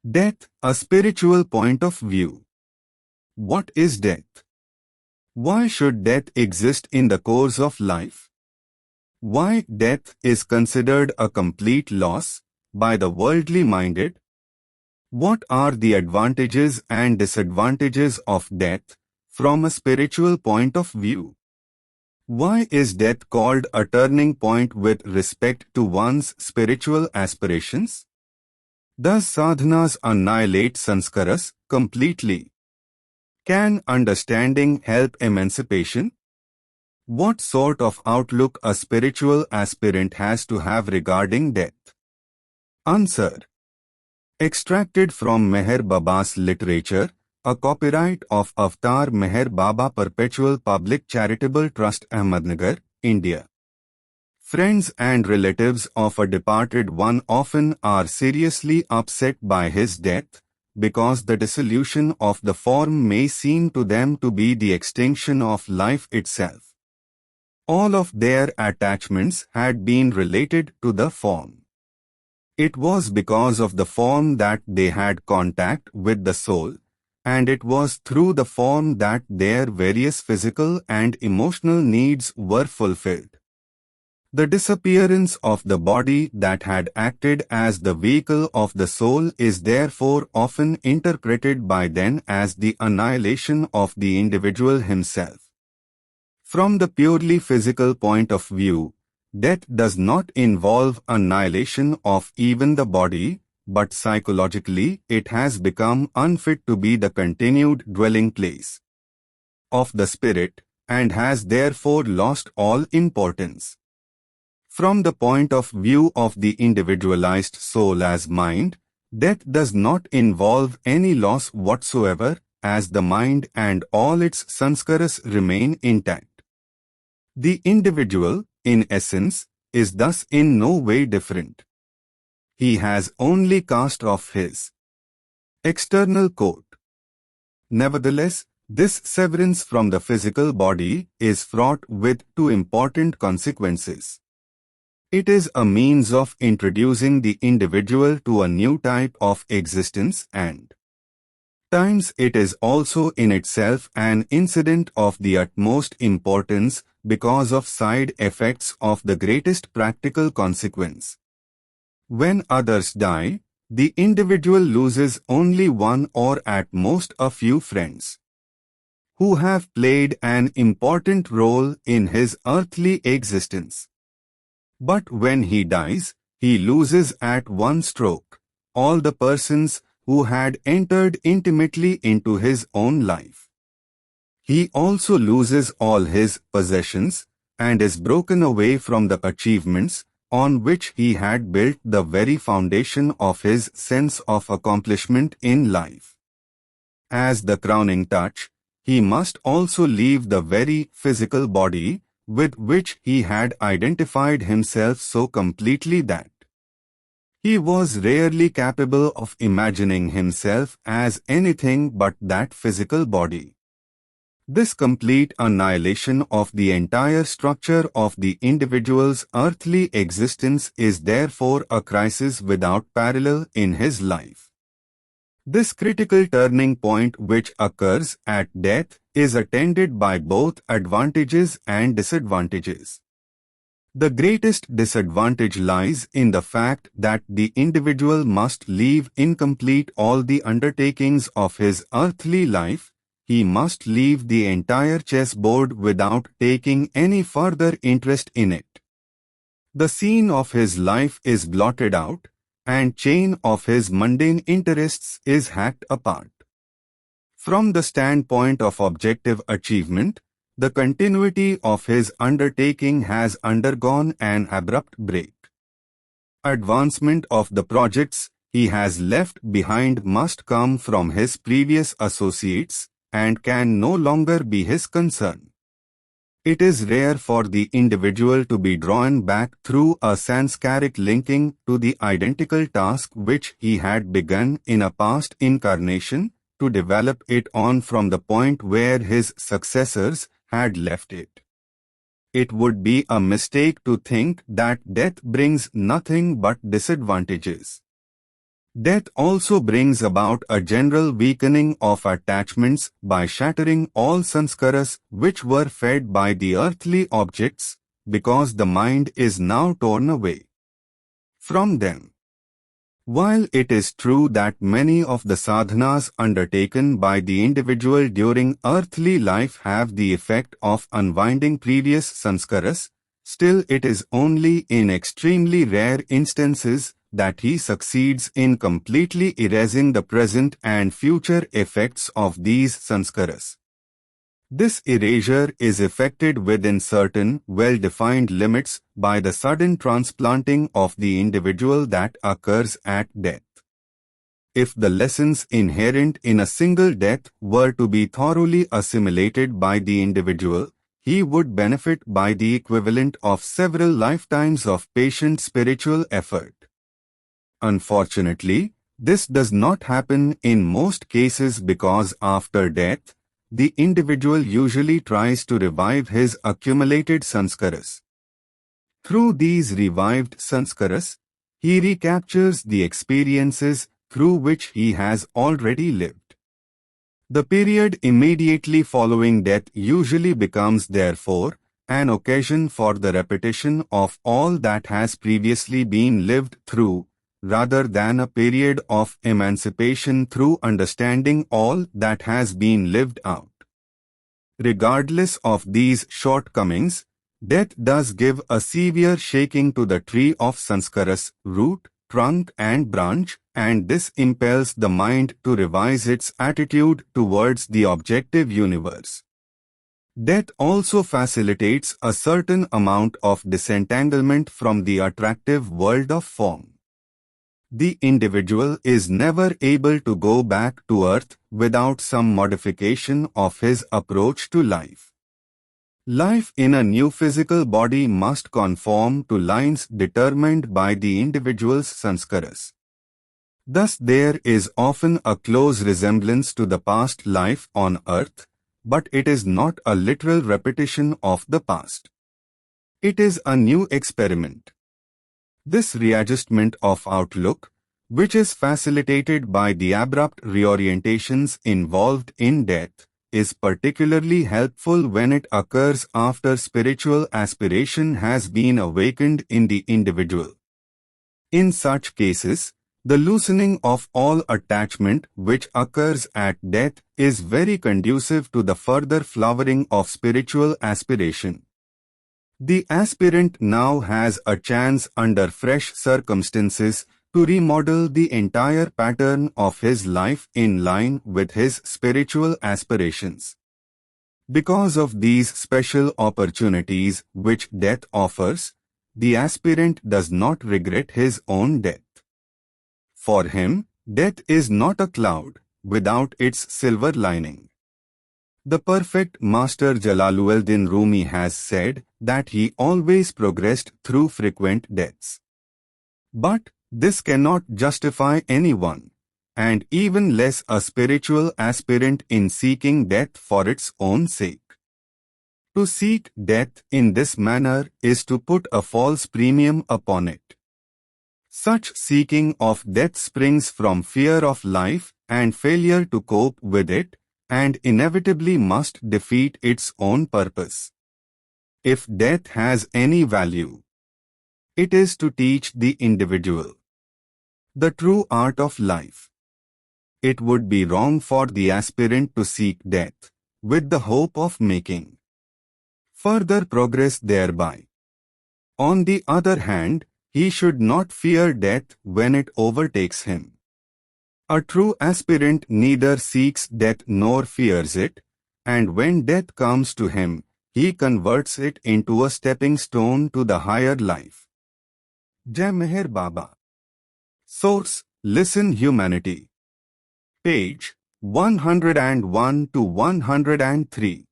Death, a spiritual point of view. What is death? Why should death exist in the course of life? Why death is considered a complete loss by the worldly minded? What are the advantages and disadvantages of death from a spiritual point of view? Why is death called a turning point with respect to one's spiritual aspirations? Does sadhanas annihilate sanskaras completely? Can understanding help emancipation? What sort of outlook a spiritual aspirant has to have regarding death? Answer. Extracted from Meher Baba's literature, a copyright of Avatar Meher Baba Perpetual Public Charitable Trust, Ahmednagar, India. Friends and relatives of a departed one often are seriously upset by his death, because the dissolution of the form may seem to them to be the extinction of life itself. All of their attachments had been related to the form. It was because of the form that they had contact with the soul, and it was through the form that their various physical and emotional needs were fulfilled. The disappearance of the body that had acted as the vehicle of the soul is therefore often interpreted by them as the annihilation of the individual himself. From the purely physical point of view, death does not involve annihilation of even the body, but psychologically it has become unfit to be the continued dwelling place of the spirit, and has therefore lost all importance. From the point of view of the individualized soul as mind, death does not involve any loss whatsoever, as the mind and all its sanskaras remain intact. The individual, in essence, is thus in no way different. He has only cast off his external coat. Nevertheless, this severance from the physical body is fraught with two important consequences. It is a means of introducing the individual to a new type of existence, and times it is also in itself an incident of the utmost importance because of side effects of the greatest practical consequence. When others die, the individual loses only one or at most a few friends who have played an important role in his earthly existence. But when he dies, he loses at one stroke all the persons who had entered intimately into his own life. He also loses all his possessions and is broken away from the achievements on which he had built the very foundation of his sense of accomplishment in life. As the crowning touch, he must also leave the very physical body with which he had identified himself so completely that he was rarely capable of imagining himself as anything but that physical body. This complete annihilation of the entire structure of the individual's earthly existence is therefore a crisis without parallel in his life. This critical turning point which occurs at death is attended by both advantages and disadvantages. The greatest disadvantage lies in the fact that the individual must leave incomplete all the undertakings of his earthly life. He must leave the entire chessboard without taking any further interest in it. The scene of his life is blotted out, and chain of his mundane interests is hacked apart. From the standpoint of objective achievement, the continuity of his undertaking has undergone an abrupt break. Advancement of the projects he has left behind must come from his previous associates and can no longer be his concern. It is rare for the individual to be drawn back through a sanskaric linking to the identical task which he had begun in a past incarnation, to develop it on from the point where his successors had left it. It would be a mistake to think that death brings nothing but disadvantages. Death also brings about a general weakening of attachments by shattering all sanskaras which were fed by the earthly objects, because the mind is now torn away from them. While it is true that many of the sadhanas undertaken by the individual during earthly life have the effect of unwinding previous sanskaras, still it is only in extremely rare instances that he succeeds in completely erasing the present and future effects of these sanskaras. This erasure is effected within certain well-defined limits by the sudden transplanting of the individual that occurs at death. If the lessons inherent in a single death were to be thoroughly assimilated by the individual, he would benefit by the equivalent of several lifetimes of patient spiritual effort. Unfortunately, this does not happen in most cases because after death, the individual usually tries to revive his accumulated sanskaras. Through these revived sanskaras, he recaptures the experiences through which he has already lived. The period immediately following death usually becomes, therefore, an occasion for the repetition of all that has previously been lived through, rather than a period of emancipation through understanding all that has been lived out. Regardless of these shortcomings, death does give a severe shaking to the tree of sanskaras, root, trunk and branch, and this impels the mind to revise its attitude towards the objective universe. Death also facilitates a certain amount of disentanglement from the attractive world of form. The individual is never able to go back to earth without some modification of his approach to life. Life in a new physical body must conform to lines determined by the individual's sanskaras. Thus there is often a close resemblance to the past life on earth, but it is not a literal repetition of the past. It is a new experiment. This readjustment of outlook, which is facilitated by the abrupt reorientations involved in death, is particularly helpful when it occurs after spiritual aspiration has been awakened in the individual. In such cases, the loosening of all attachment which occurs at death is very conducive to the further flowering of spiritual aspiration. The aspirant now has a chance under fresh circumstances to remodel the entire pattern of his life in line with his spiritual aspirations. Because of these special opportunities which death offers, the aspirant does not regret his own death. For him, death is not a cloud without its silver lining. The perfect master Jalaluddin Rumi has said that he always progressed through frequent deaths. But this cannot justify anyone, and even less a spiritual aspirant in seeking death for its own sake. To seek death in this manner is to put a false premium upon it. Such seeking of death springs from fear of life and failure to cope with it, and inevitably must defeat its own purpose. If death has any value, it is to teach the individual the true art of life. It would be wrong for the aspirant to seek death with the hope of making further progress thereby. On the other hand, he should not fear death when it overtakes him. A true aspirant neither seeks death nor fears it, and when death comes to him, he converts it into a stepping stone to the higher life. Jai Meher Baba. Source: Listen Humanity. Page 101 to 103.